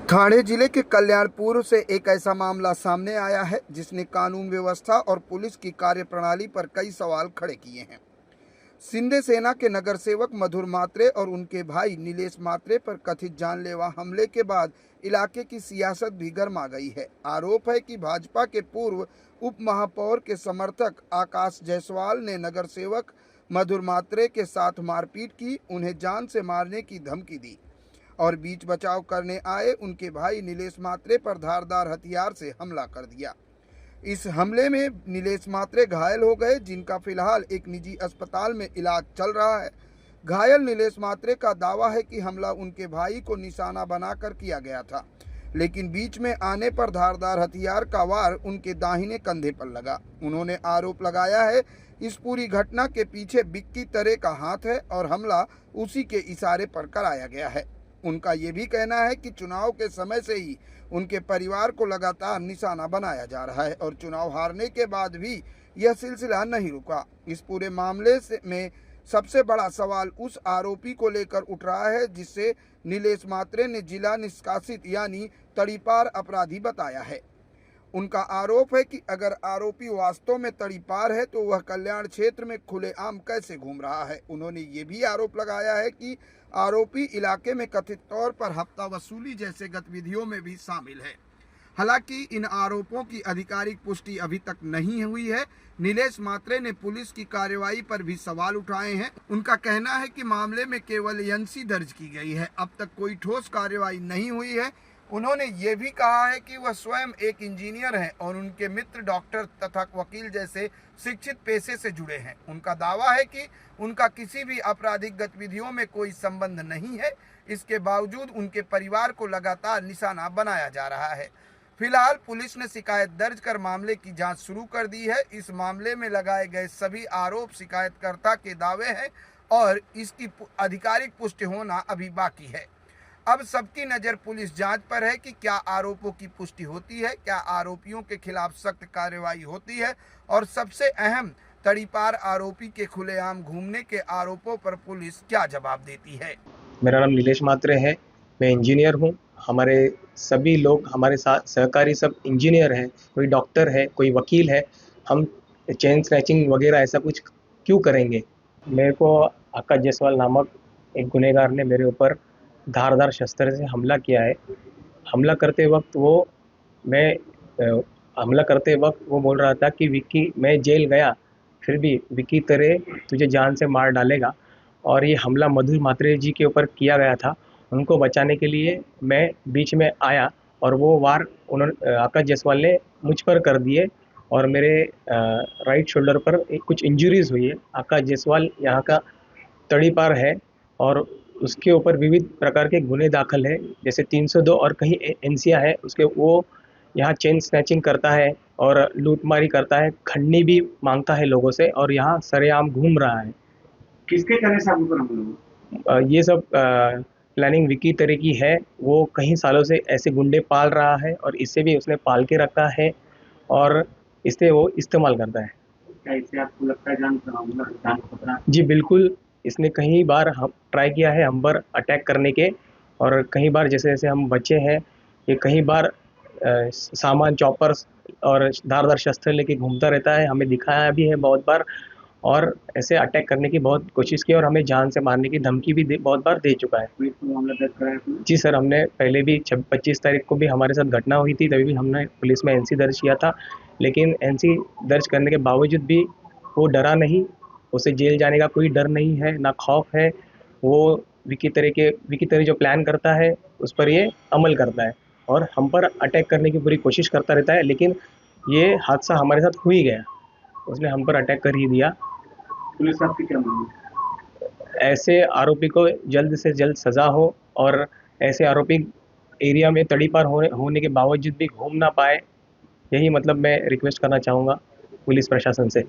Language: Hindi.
ठाणे जिले के कल्याणपुर से एक ऐसा मामला सामने आया है जिसने कानून व्यवस्था और पुलिस की कार्यप्रणाली पर कई सवाल खड़े किए हैं। शिंदे सेना के नगर सेवक मधुर म्हात्रे और उनके भाई नीलेश म्हात्रे पर कथित जानलेवा हमले के बाद इलाके की सियासत भी गर्मा गई है। आरोप है कि भाजपा के पूर्व उप महापौर के समर्थक आकाश जायसवाल ने नगर सेवक मधुर म्हात्रे के साथ मारपीट की, उन्हें जान से मारने की धमकी दी और बीच बचाव करने आए उनके भाई नीलेश म्हात्रे पर धारदार हथियार से हमला कर दिया। इस हमले में नीलेश म्हात्रे घायल हो गए, जिनका फिलहाल एक निजी अस्पताल में इलाज चल रहा है। घायल नीलेश म्हात्रे का दावा है कि हमला उनके भाई को निशाना बनाकर किया गया था, लेकिन बीच में आने पर धारदार हथियार का वार उनके दाहिने कंधे पर लगा। उन्होंने आरोप लगाया है इस पूरी घटना के पीछे विक्की तरे का हाथ है और हमला उसी के इशारे पर कराया गया है। उनका ये भी कहना है कि चुनाव के समय से ही उनके परिवार को लगातार निशाना बनाया जा रहा है और चुनाव हारने के बाद भी यह सिलसिला नहीं रुका। इस पूरे मामले में सबसे बड़ा सवाल उस आरोपी को लेकर उठ रहा है जिससे नीलेश म्हात्रे ने जिला निष्कासित यानी तड़ीपार अपराधी बताया है। उनका आरोप है कि अगर आरोपी वास्तव में तड़ीपार है तो वह कल्याण क्षेत्र में खुलेआम कैसे घूम रहा है। उन्होंने ये भी आरोप लगाया है कि आरोपी इलाके में कथित तौर पर हफ्ता वसूली जैसे गतिविधियों में भी शामिल है। हालांकि इन आरोपों की आधिकारिक पुष्टि अभी तक नहीं हुई है। नीलेश म्हात्रे ने पुलिस की कार्रवाई पर भी सवाल उठाए हैं। उनका कहना है कि मामले में केवल एनसी दर्ज की गई है, अब तक कोई ठोस कार्रवाई नहीं हुई है। उन्होंने ये भी कहा है कि वह स्वयं एक इंजीनियर हैं और उनके मित्र डॉक्टर तथा वकील जैसे शिक्षित पेशे से जुड़े हैं। उनका दावा है कि उनका किसी भी आपराधिक गतिविधियों में कोई संबंध नहीं है। इसके बावजूद उनके परिवार को लगातार निशाना बनाया जा रहा है। फिलहाल पुलिस ने शिकायत दर्ज कर मामले की जांच शुरू कर दी है। इस मामले में लगाए गए सभी आरोप शिकायतकर्ता के दावे हैं और इसकी आधिकारिक पुष्टि होना अभी बाकी है। अब सबकी नज़र पुलिस जांच पर है कि क्या आरोपों की पुष्टि होती है, क्या आरोपियों के खिलाफ सख्त कार्रवाई होती है और सबसे अहम तड़ीपार आरोपी के खुलेआम घूमने के आरोपों पर पुलिस क्या जवाब देती है। मेरा नाम नीलेश म्हात्रे है, मैं इंजीनियर हूँ। हमारे सभी लोग हमारे साथ सहकारी सब इंजीनियर हैं, कोई डॉक्टर है, कोई वकील है। हम चेन स्नैचिंग वगैरह ऐसा कुछ क्यों करेंगे। मेरे को आकाश जायसवाल नामक एक गुनहगार ने मेरे ऊपर धारदार शस्त्र से हमला किया है। हमला करते वक्त वो बोल रहा था कि विक्की, मैं जेल गया फिर भी विक्की तरे तुझे जान से मार डालेगा। और ये हमला मधुर म्हात्रे जी के ऊपर किया गया था। उनको बचाने के लिए मैं बीच में आया और वो वार आकाश जायसवाल ने मुझ पर कर दिए और मेरे राइट शोल्डर पर कुछ इंजरीज हुई है। आकाश जायसवाल यहाँ का तड़ीपार है और उसके ऊपर विविध प्रकार के गुने दाखिल है, जैसे 302 और कहीं एनसीआर है उसके। वो यहाँ चेन स्नैचिंग करता है और लूटमारी करता है, खंडनी भी मांगता है लोगों से और यहाँ सरेआम घूम रहा है। किसके कहने से आपको पता? ये सब प्लानिंग विक्की तरे की है। वो कई सालों से ऐसे गुंडे पाल रहा है और इससे भी उसने पाल के रखा है और इससे वो इस्तेमाल करता है। क्या इससे आपको लगता है जान खतरा? जी बिल्कुल, इसने कई बार हम ट्राई किया है हम पर अटैक करने के और कई बार जैसे जैसे हम बचे हैं ये कई बार सामान चॉपर्स और धारदार शस्त्र लेके घूमता रहता है। हमें दिखाया भी है बहुत बार और ऐसे अटैक करने की बहुत कोशिश की और हमें जान से मारने की धमकी भी बहुत बार दे चुका है। मामला दर्ज कराया आपने? जी सर, हमने पहले भी 25 तारीख को भी हमारे साथ घटना हुई थी, तभी भी हमने पुलिस में एनसी दर्ज किया था। लेकिन एनसी दर्ज करने के बावजूद भी वो डरा नहीं, उसे जेल जाने का कोई डर नहीं है, ना खौफ है। वो विक्की तरे जो प्लान करता है उस पर ये अमल करता है और हम पर अटैक करने की पूरी कोशिश करता रहता है। लेकिन ये हादसा हमारे साथ हो ही गया, उसने हम पर अटैक कर ही दिया। पुलिस आपकी क्या मांग है? ऐसे आरोपी को जल्द से जल्द सज़ा हो और ऐसे आरोपी एरिया में तड़ीपार होने के बावजूद भी घूम ना पाए, यही मतलब मैं रिक्वेस्ट करना चाहूँगा पुलिस प्रशासन से।